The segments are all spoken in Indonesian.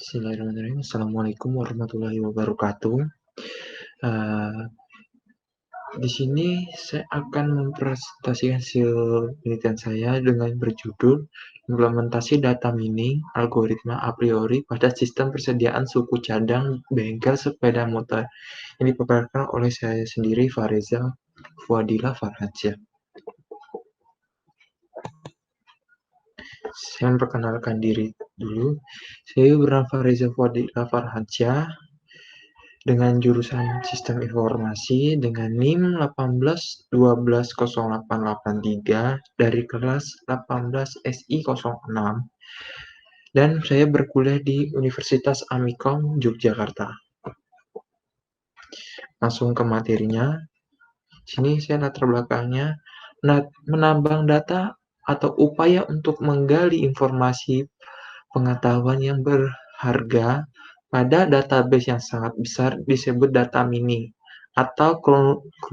Bismillahirrahmanirrahim. Assalamualaikum warahmatullahi wabarakatuh. Eee, di sini saya akan mempresentasikan hasil penelitian saya dengan berjudul Implementasi Data Mining Algoritma a priori pada Sistem Persediaan Suku Cadang Bengkel Sepeda Motor, yang dipaparkan oleh saya sendiri, Fareza Fuadila Farhansyah. Saya memperkenalkan diri dulu. Saya bernama Fareza Fuadila Farhansyah dengan jurusan Sistem Informasi dengan NIM 18120883 dari kelas 18 SI 06, dan saya berkuliah di Universitas Amikom Yogyakarta. Langsung ke materinya. Sini saya latar belakangnya menambang data atau upaya untuk menggali informasi pengetahuan yang berharga pada database yang sangat besar disebut data mining atau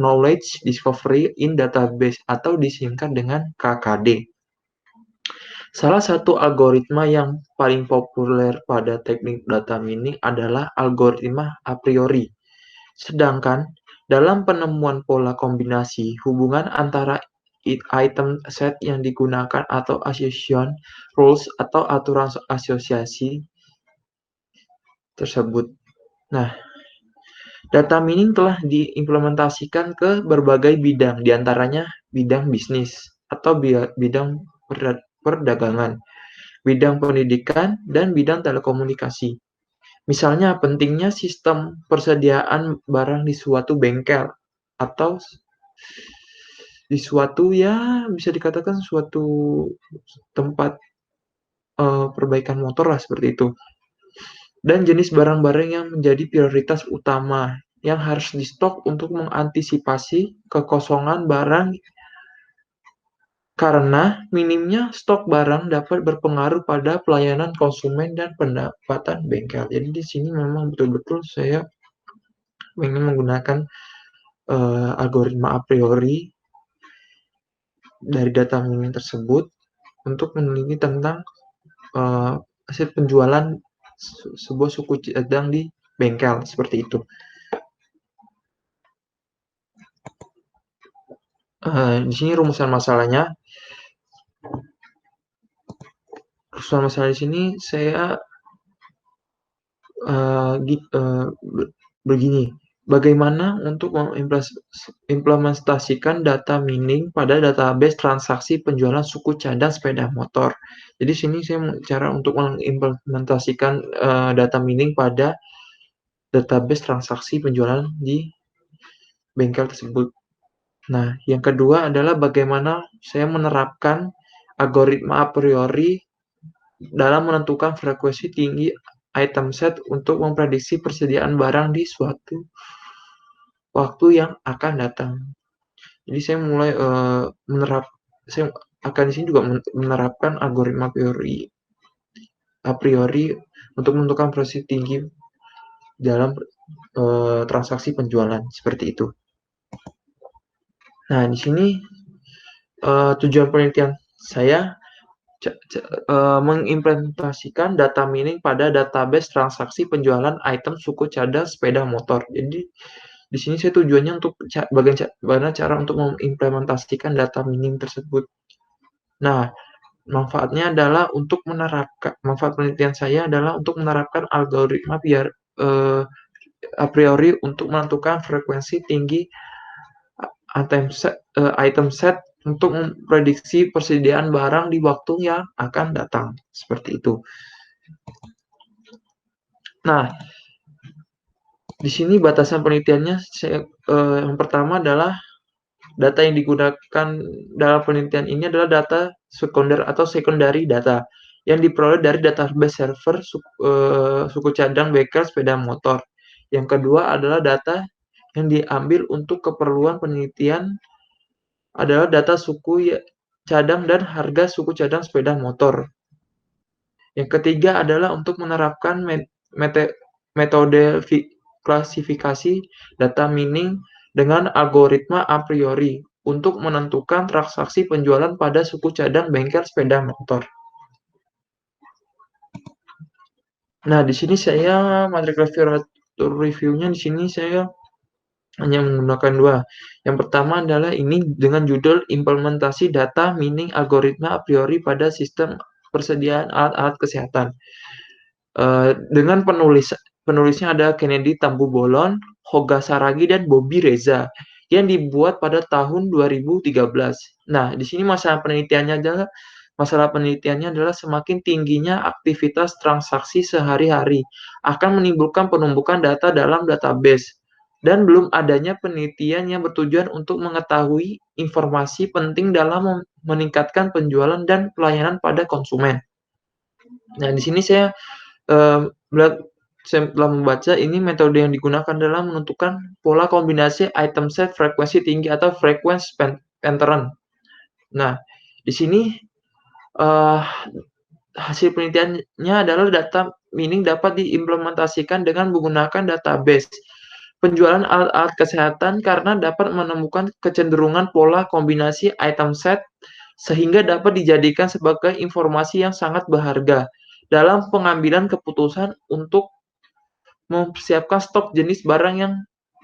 knowledge discovery in database atau disingkat dengan KKD. Salah satu algoritma yang paling populer pada teknik data mining adalah algoritma a priori. Sedangkan dalam penemuan pola kombinasi, hubungan antara item set yang digunakan atau association rules atau aturan asosiasi tersebut. Nah, data mining telah diimplementasikan ke berbagai bidang, diantaranya bidang bisnis atau bidang perdagangan, bidang pendidikan, dan bidang telekomunikasi. Misalnya, pentingnya sistem persediaan barang di suatu bengkel atau di suatu, ya bisa dikatakan suatu tempat perbaikan motor lah, seperti itu. Dan jenis barang-barang yang menjadi prioritas utama yang harus di-stok untuk mengantisipasi kekosongan barang, karena minimnya stok barang dapat berpengaruh pada pelayanan konsumen dan pendapatan bengkel. Jadi di sini memang betul-betul saya ingin menggunakan algoritma a priori dari data mining tersebut untuk meneliti tentang hasil penjualan sebuah suku cadang di bengkel, seperti itu. Di sini rumusan masalahnya. Rumusan masalah di sini saya begini. Bagaimana untuk mengimplementasikan data mining pada database transaksi penjualan suku cadang sepeda motor. Jadi sini saya cara untuk mengimplementasikan data mining pada database transaksi penjualan di bengkel tersebut. Nah, yang kedua adalah bagaimana saya menerapkan algoritma a priori dalam menentukan frekuensi tinggi item set untuk memprediksi persediaan barang di suatu waktu yang akan datang. Jadi saya mulai saya akan di sini juga menerapkan algoritma a priori untuk menentukan frekuensi tinggi dalam transaksi penjualan, seperti itu. Nah, di sini tujuan penelitian saya mengimplementasikan data mining pada database transaksi penjualan item suku cadang sepeda motor. Jadi di sini saya tujuannya untuk bagaimana cara untuk mengimplementasikan data mining tersebut. Nah, manfaatnya adalah untuk manfaat penelitian saya adalah untuk menerapkan algoritma a priori untuk menentukan frekuensi tinggi item set untuk memprediksi persediaan barang di waktu yang akan datang, seperti itu. Nah, di sini batasan penelitiannya yang pertama adalah data yang digunakan dalam penelitian ini adalah data sekunder atau secondary data yang diperoleh dari database server suku cadang bengkel sepeda motor. Yang kedua adalah data yang diambil untuk keperluan penelitian adalah data suku cadang dan harga suku cadang sepeda motor. Yang ketiga adalah untuk menerapkan metode klasifikasi data mining dengan algoritma a priori untuk menentukan transaksi penjualan pada suku cadang bengkel sepeda motor. Nah, di sini saya review-nya di sini saya hanya menggunakan 2. Yang pertama adalah ini dengan judul Implementasi Data Mining Algoritma a priori pada Sistem Persediaan Alat-alat Kesehatan. Dengan penulisnya ada Kennedy Tambu-Bolon, Hoga Saragi, dan Bobby Reza yang dibuat pada tahun 2013. Nah, di sini masalah penelitiannya adalah semakin tingginya aktivitas transaksi sehari-hari akan menimbulkan penumpukan data dalam database dan belum adanya penelitian yang bertujuan untuk mengetahui informasi penting dalam meningkatkan penjualan dan pelayanan pada konsumen. Nah, di sini saya setelah membaca ini metode yang digunakan dalam menentukan pola kombinasi item set frekuensi tinggi atau frequency pattern. Nah, di sini uh, hasil penelitiannya adalah data mining dapat diimplementasikan dengan menggunakan database penjualan alat-alat kesehatan karena dapat menemukan kecenderungan pola kombinasi item set sehingga dapat dijadikan sebagai informasi yang sangat berharga dalam pengambilan keputusan untuk mempersiapkan stok jenis barang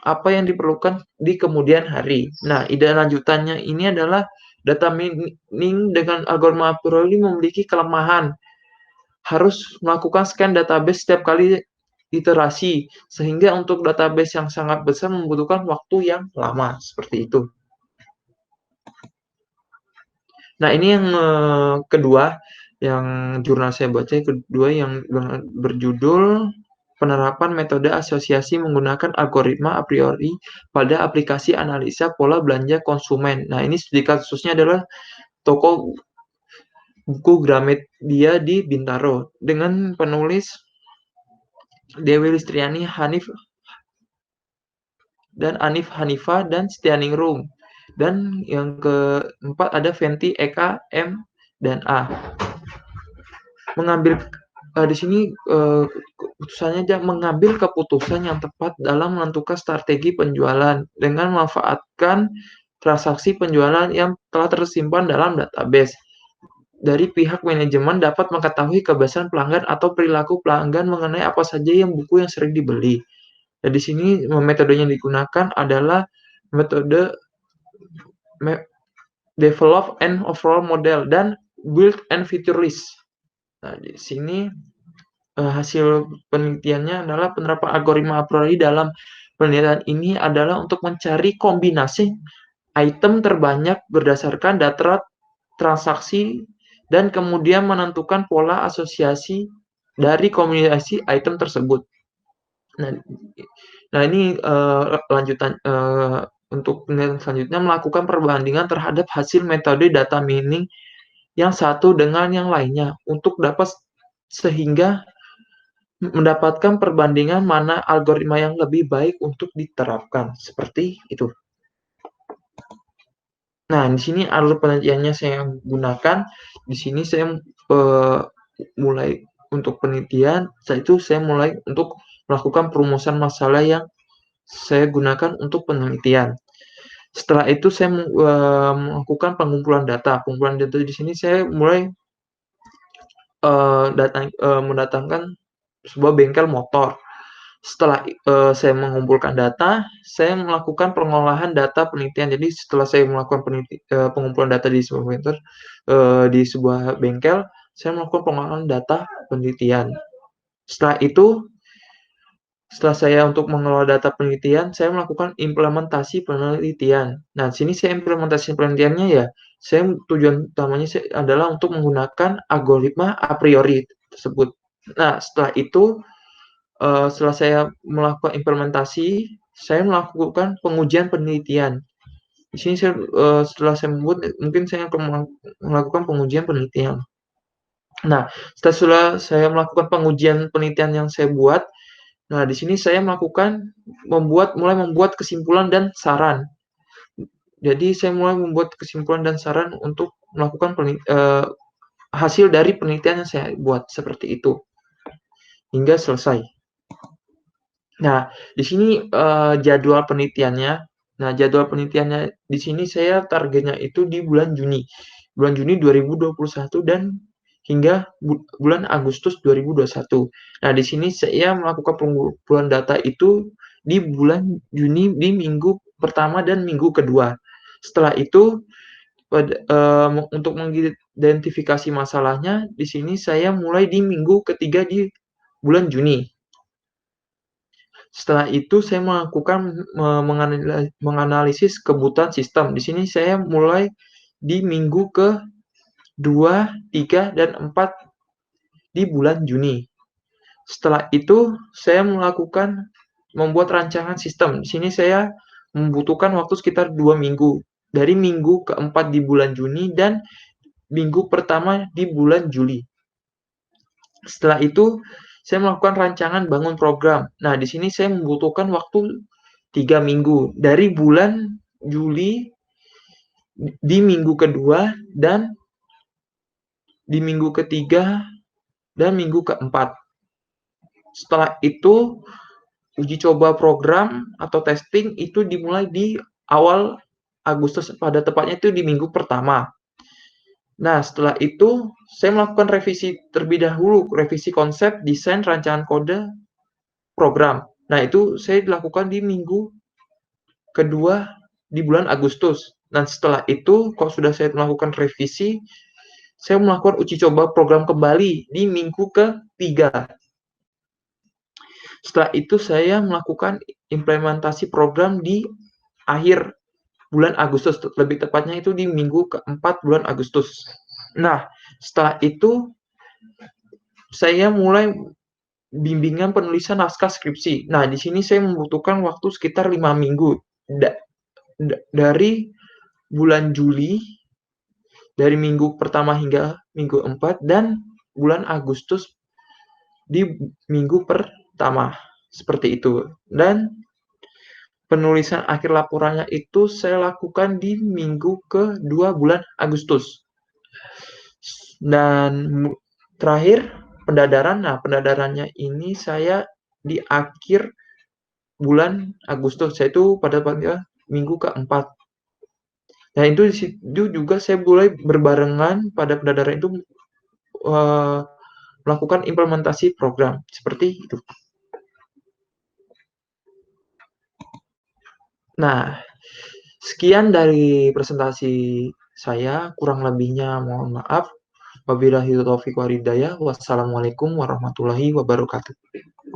apa yang diperlukan di kemudian hari. Nah, ide lanjutannya ini adalah data mining dengan algoritma a priori memiliki kelemahan. Harus melakukan scan database setiap kali iterasi, sehingga untuk database yang sangat besar membutuhkan waktu yang lama, seperti itu. Nah, ini yang kedua, yang jurnal saya baca yang kedua yang berjudul Penerapan Metode Asosiasi Menggunakan Algoritma a priori pada Aplikasi Analisa Pola Belanja Konsumen. Nah, ini studi kasusnya adalah toko buku Gramedia di Bintaro dengan penulis Dewi Listriani Hanif Hanifah dan Setianingrum. Dan yang keempat ada Venti Eka M dan A. Di sini keputusannya mengambil keputusan yang tepat dalam menentukan strategi penjualan dengan memanfaatkan transaksi penjualan yang telah tersimpan dalam database. Dari pihak manajemen dapat mengetahui kebiasaan pelanggan atau perilaku pelanggan mengenai apa saja buku yang sering dibeli. Dan di sini metode yang digunakan adalah metode develop an overall model dan build and feature list. Nah, di sini hasil penelitiannya adalah penerapan algoritma a priori dalam penelitian ini adalah untuk mencari kombinasi item terbanyak berdasarkan data transaksi dan kemudian menentukan pola asosiasi dari kombinasi item tersebut. Nah ini lanjutan untuk penelitian selanjutnya melakukan perbandingan terhadap hasil metode data mining yang satu dengan yang lainnya untuk sehingga mendapatkan perbandingan mana algoritma yang lebih baik untuk diterapkan. Seperti itu. Nah, di sini alur penelitiannya saya gunakan. Di sini saya mulai untuk penelitian, setelah itu saya mulai untuk melakukan perumusan masalah yang saya gunakan untuk penelitian. Setelah itu saya melakukan pengumpulan data. Pengumpulan data di sini saya mulai mendatangkan sebuah bengkel motor. Setelah saya mengumpulkan data, saya melakukan pengolahan data penelitian. Jadi setelah saya melakukan pengumpulan data di sebuah bengkel, saya melakukan pengolahan data penelitian. Setelah itu, setelah saya untuk mengelola data penelitian, saya melakukan implementasi penelitian. Nah, di sini saya implementasi penelitiannya ya, tujuan utamanya adalah untuk menggunakan algoritma a priori tersebut. Nah, setelah itu, setelah saya melakukan implementasi, saya melakukan pengujian penelitian. Di sini setelah saya membuat, mungkin saya akan melakukan pengujian penelitian. Nah, setelah saya melakukan pengujian penelitian yang saya buat, nah di sini saya mulai membuat kesimpulan dan saran. Jadi saya mulai membuat kesimpulan dan saran untuk melakukan hasil dari penelitian yang saya buat seperti itu hingga selesai. Nah, di sini jadwal penelitiannya. Nah, jadwal penelitiannya di sini saya targetnya itu di bulan Juni. Bulan Juni 2021 dan hingga bulan Agustus 2021. Nah, di sini saya melakukan pengumpulan data itu di bulan Juni di minggu pertama dan minggu kedua. Setelah itu untuk mengidentifikasi masalahnya, di sini saya mulai di minggu ketiga di bulan Juni. Setelah itu saya melakukan menganalisis kebutuhan sistem. Di sini saya mulai di minggu ke-2, 3, dan 4 di bulan Juni. Setelah itu saya membuat rancangan sistem. Di sini saya membutuhkan waktu sekitar 2 minggu. Dari minggu ke-4 di bulan Juni dan minggu pertama di bulan Juli. Setelah itu saya melakukan rancangan bangun program. Nah, di sini saya membutuhkan waktu 3 minggu. Dari bulan Juli di minggu kedua dan di minggu ketiga dan minggu keempat. Setelah itu uji coba program atau testing itu dimulai di awal Agustus, pada tepatnya itu di minggu pertama. Nah, setelah itu saya melakukan revisi terlebih dahulu, revisi konsep, desain, rancangan kode, program. Nah, itu saya dilakukan di minggu kedua di bulan Agustus. Dan setelah itu, kalau sudah saya melakukan revisi, saya melakukan uji coba program kembali di minggu ketiga. Setelah itu saya melakukan implementasi program di akhir bulan Agustus, lebih tepatnya itu di minggu keempat bulan Agustus. Nah, setelah itu saya mulai bimbingan penulisan naskah skripsi. Nah, di sini saya membutuhkan waktu sekitar 5 minggu. Dari bulan Juli, dari minggu pertama hingga minggu 4, dan bulan Agustus di minggu pertama. Seperti itu. Dan penulisan akhir laporannya itu saya lakukan di minggu kedua bulan Agustus. Dan terakhir pendadaran. Nah, pendadarannya ini saya di akhir bulan Agustus, yaitu pada minggu keempat. Nah, itu juga saya mulai berbarengan pada pendadaran itu melakukan implementasi program seperti itu. Nah, sekian dari presentasi saya, kurang lebihnya mohon maaf. Wabillahi taufiq wal hidayah. Wassalamualaikum warahmatullahi wabarakatuh.